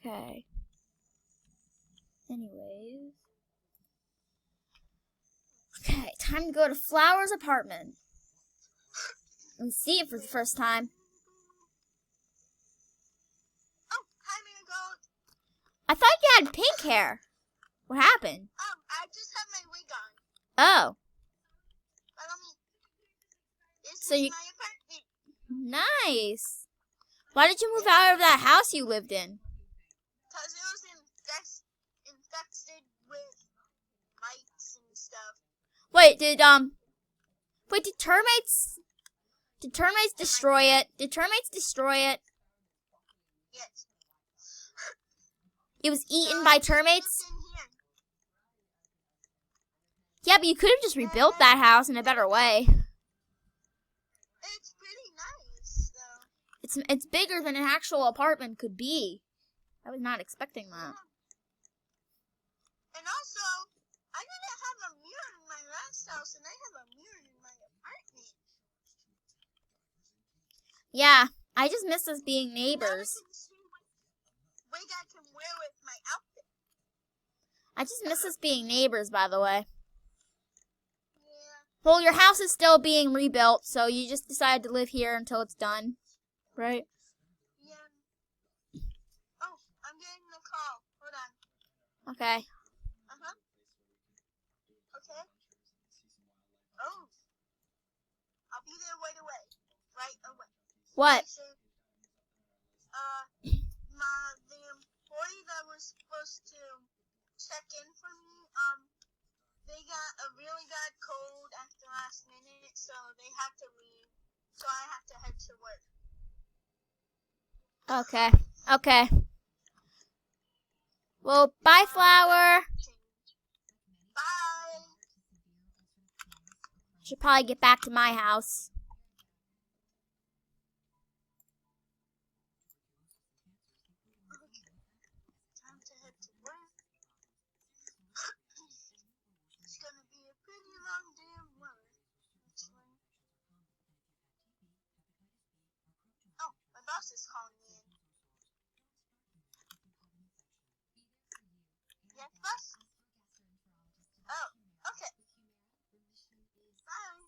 Okay. Anyways. Okay, time to go to Flower's apartment. And see it for the first time. Oh, hi, Marigold. I thought you had pink hair. What happened? I just have my wig on. Oh. Follow me. This So is you... my apartment. Nice. Why did you move out of that house you lived in? Because it was infested with mites and stuff. Wait, did termites destroy it? Did termites destroy it? Yes. It was eaten by termites? Yeah, but you could have just rebuilt that house in a better way. It's pretty nice, though. It's bigger than an actual apartment could be. I was not expecting that. And also, I didn't have a mirror in my last house, and I have a mirror in my apartment. Yeah, I just miss us being neighbors. Now I can see what wig I can wear with my outfit. I just miss us being neighbors, by the way. Yeah. Well, your house is still being rebuilt, so you just decided to live here until it's done, right? Yeah. Oh, I'm getting a call. Hold on. Okay. Uh-huh. Okay. Oh. I'll be there right away. Right away. What? The employee that was supposed to check in for me, they got a really bad cold at the last minute, so they had to leave. So I have to head to work. Okay. Okay. Well, bye, Flower. Bye. Should probably get back to my house. Time to head to work. It's gonna be a pretty long day of work, actually. Oh, my boss is calling me in. Yes, boss? Oh, okay. Bye.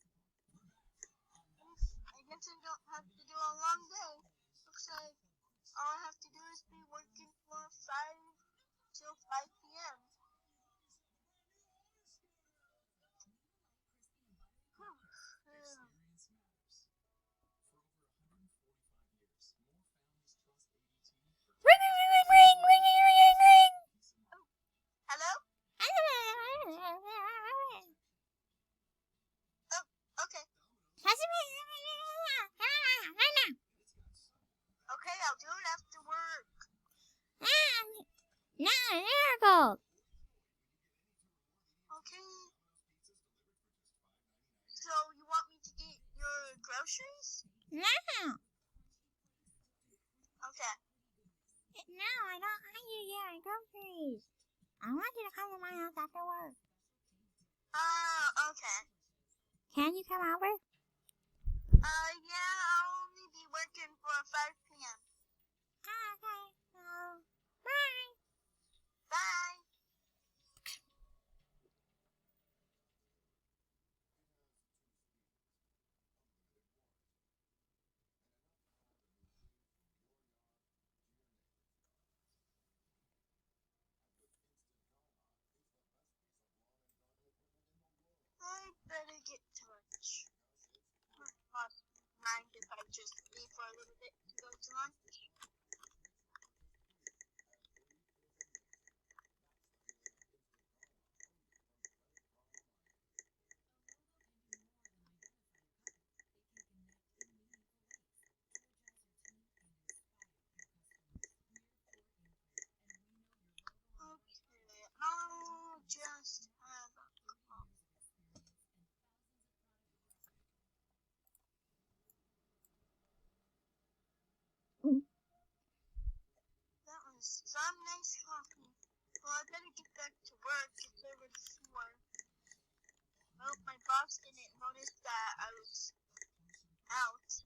I guess I don't have to do a long day. Looks like all I have to do is be working for 5 till 5 p.m. Ring, ring, ring, ring, ring, ring, ring, ring, ring. Hello? Oh, okay. Okay, I'll do it after work. Marigold. Okay. So, you want me to get your groceries? No. Okay. No, I don't want you to get my groceries. I want you to come to my house after work. Oh, okay. Can you come over? Yeah, I'll only be working for 5 p.m. Okay, so bye. Bye. I better get to lunch. Boss, mind if I just leave for a little bit to go to lunch? Okay, I'll just have a call. That was some nice coffee. Well, I better get back to work. It's already 4. I hope my boss didn't notice that I was out.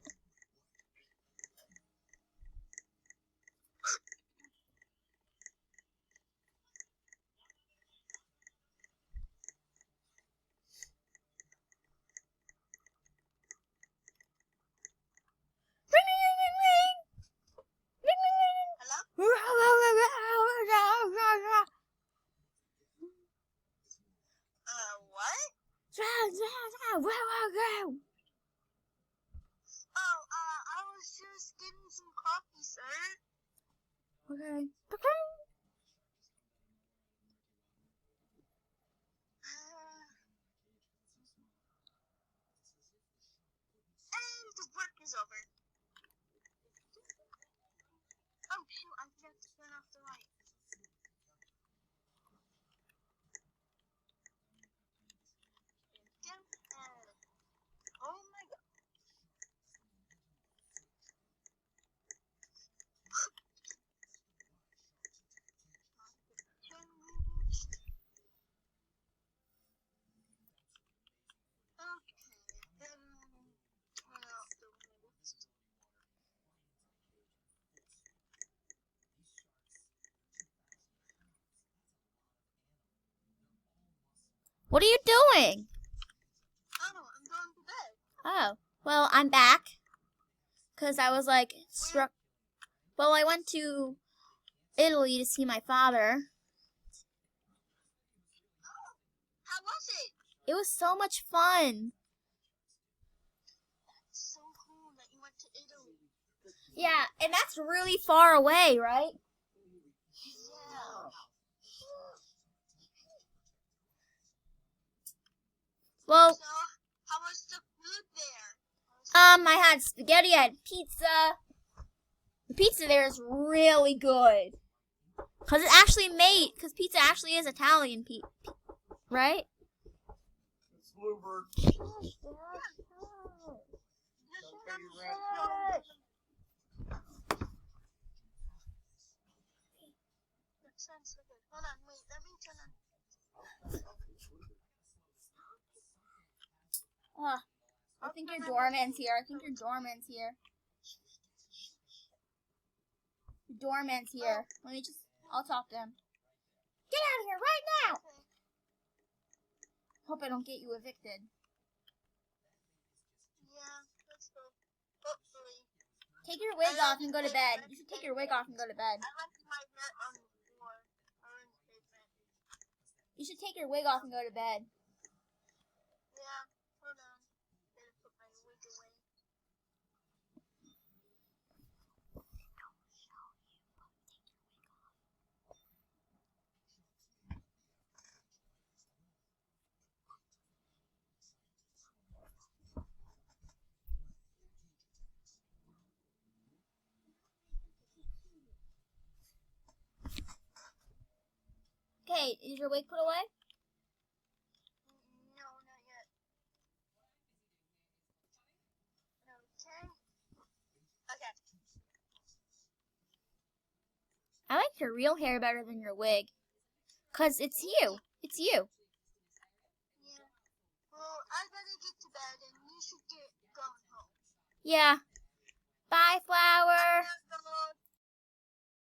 Okay. And the work is over. Oh shoot, I forgot to turn off the light. Oh my god. Okay, then turn out the lights. What are you doing? Oh, I'm going to bed. Oh, well, I'm back. Because I was like struck. Well, I went to Italy to see my father. Oh, how was it? It was so much fun. That's so cool that you went to Italy. Yeah, and that's really far away, right? Yeah. Well, So, how was the food there? I had spaghetti, I had pizza. The pizza there is really good. Because it's actually made, because pizza actually is Italian, right? It's Bluebird. That sounds so good. Hold on, wait, let me turn on. I think your doorman's here. I think your doorman's here. The doorman's here. Let me just, I'll talk to him. Get out of here right now! Okay. Hope I don't get you evicted. Yeah, let's go. Hopefully. Take your wig off and go to bed. You should take your wig off and go to bed. I left my net on the floor. Or in the basement. You should take your wig off and go to bed. Yeah, hold on. Gotta put my wig away. Okay, is your wig put away? No, not yet. Okay. Okay. I like your real hair better than your wig. Cause it's you. It's you. Yeah. Well, I better get to bed and you should get going home. Yeah. Bye, flower.